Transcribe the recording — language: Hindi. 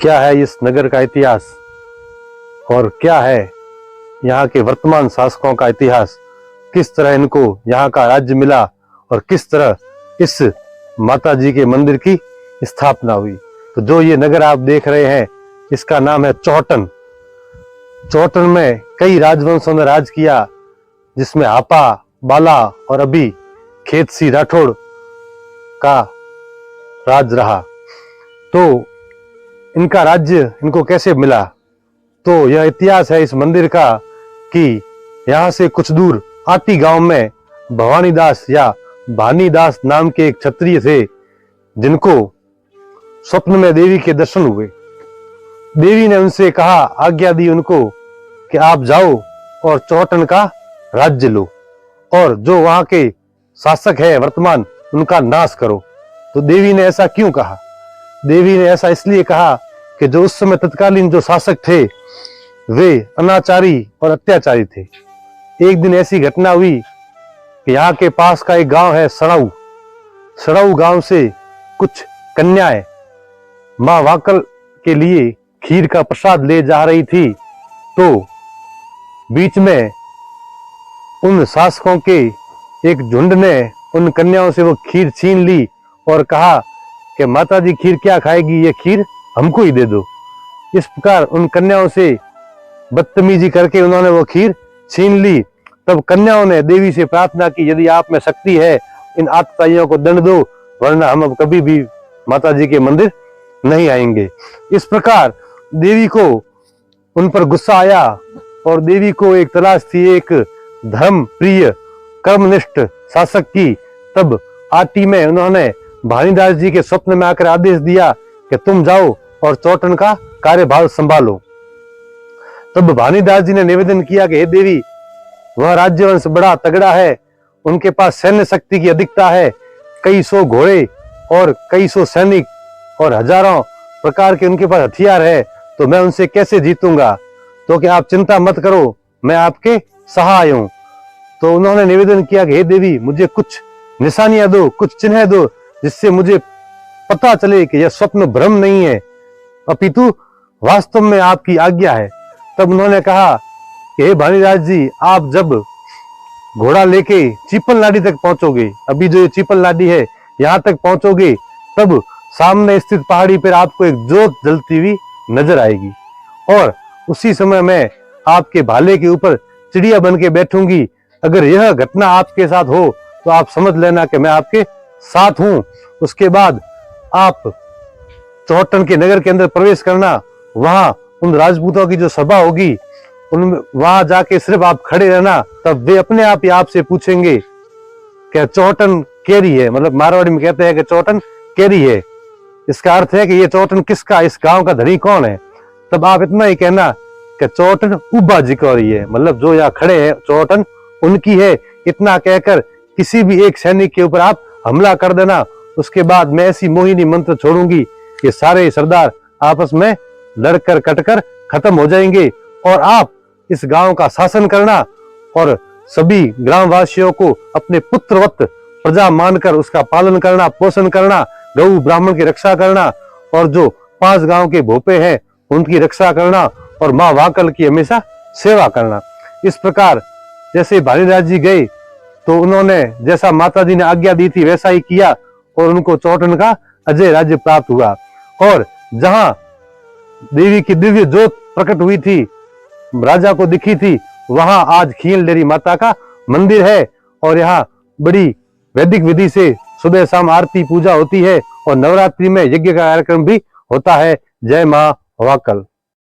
क्या है इस नगर का इतिहास और क्या है यहाँ के वर्तमान शासकों का इतिहास, किस तरह इनको यहाँ का राज्य मिला और किस तरह इस माता जी के मंदिर की स्थापना हुई। तो जो ये नगर आप देख रहे हैं इसका नाम है चौहटन। चौहटन में कई राजवंशों ने राज किया, जिसमें आपा, बाला और अभी खेतसी राठौड़ का राज रहा। तो इनका राज्य इनको कैसे मिला, तो यह इतिहास है इस मंदिर का कि यहाँ से कुछ दूर आटी गांव में भवानीदास या भानीदास नाम के एक क्षत्रिय थे, जिनको स्वप्न में देवी के दर्शन हुए। देवी ने उनसे कहा, आज्ञा दी उनको कि आप जाओ और चौहटन का राज्य लो और जो वहां के शासक है वर्तमान उनका नाश करो। तो देवी ने ऐसा क्यों कहा? देवी ने ऐसा इसलिए कहा कि जो उस समय तत्कालीन जो शासक थे वे अनाचारी और अत्याचारी थे। एक दिन ऐसी घटना हुई कि यहाँ के पास का एक गांव है सड़ाऊ। सड़ाऊ गांव से कुछ कन्याएं मां वाकल के लिए खीर का प्रसाद ले जा रही थी। तो बीच में उन शासकों के एक झुंड ने उन कन्याओं से वो खीर छीन ली और कहा कि माता जी खीर क्या खाएगी, ये खीर हमको ही दे दो। इस प्रकार उन कन्याओं से बदतमीजी करके उन्होंने वो खीर छीन ली। तब कन्याओं ने देवी से प्रार्थना की, यदि आप में शक्ति है इन आतताइयों को दंड दो, वरना हम अब कभी भी माता जी के मंदिर नहीं आएंगे। इस प्रकार देवी को उन पर गुस्सा आया और देवी को एक तलाश थी एक धर्म प्रिय कर्मनिष्ठ शासक की। तब आटी में उन्होंने भानीदास जी के स्वप्न में आकर आदेश दिया कि तुम जाओ और चौहटन का कार्यभार संभालो। तब भानीदास जी ने निवेदन किया कि हे देवी, वह राज्यवंश बड़ा तगड़ा है, उनके पास सैन्य शक्ति की अधिकता है, कई सौ घोड़े और कई सौ सैनिक और हजारों प्रकार के उनके पास हथियार है, तो मैं उनसे कैसे जीतूंगा। तो कि आप चिंता मत करो, मैं आपके सहाय हूं। तो उन्होंने निवेदन किया कि हे देवी, मुझे कुछ निशानियां दो, कुछ चिन्ह दो, जिससे मुझे पता चले कि यह स्वप्न भ्रम नहीं है अपितु वास्तव में आपकी आज्ञा है। तब उन्होंने कहा कि हे भानीदास जी, आप जब घोड़ा लेके चीपल लाडी तक पहुंचोगे, अभी जो ये चीपल लाडी है यहाँ तक पहुंचोगे, तब सामने स्थित पहाड़ी पर आपको एक जोत जलती हुई नजर आएगी और उसी समय मैं आपके भाले के ऊपर चिड़िया बन के बैठूंगी। अगर यह घटना आपके साथ हो तो आप समझ लेना कि मैं आपके साथ हूं। उसके बाद आप चौहटन के नगर के अंदर प्रवेश करना, वहां उन राजपूतों की जो सभा होगी उन वहां जाके सिर्फ आप खड़े रहना। तब वे अपने आप ही आपसे पूछेंगे कि चौहटन केरी है, मतलब मारवाड़ी में कहते हैं कि चौहटन केरी है। इसका अर्थ है कि ये चौहटन किसका, इस गांव का धनी कौन है। तब आप इतना ही कहना कि चौहटन उब्बा जी को रही है, मतलब जो यहाँ खड़े हैं चौहटन उनकी है। इतना कहकर किसी भी एक सैनिक के ऊपर आप हमला कर देना। उसके बाद मैं ऐसी मोहिनी मंत्र छोड़ूंगी कि सारे सरदार आपस में लड़कर कटकर खत्म हो जाएंगे और आप इस गांव का शासन करना और सभी ग्रामवासियों को अपने पुत्रवत प्रजा मानकर उसका पालन करना, पोषण करना, गौ ब्राह्मण की रक्षा करना और जो 5 गांव के भोपे हैं उनकी रक्षा करना और माँ वाकल की हमेशा सेवा करना। इस प्रकार जैसे भानीदास जी गए तो उन्होंने जैसा माता जी ने आज्ञा दी थी वैसा ही किया और उनको चौहटन का अजय राज्य प्राप्त हुआ। और जहां देवी की दिव्य ज्योत प्रकट हुई थी, राजा को दिखी थी, वहां आज खील डेरी माता का मंदिर है और यहाँ बड़ी वैदिक विधि से सुबह शाम आरती पूजा होती है और नवरात्रि में यज्ञ का कार्यक्रम भी होता है। जय मां वाकल।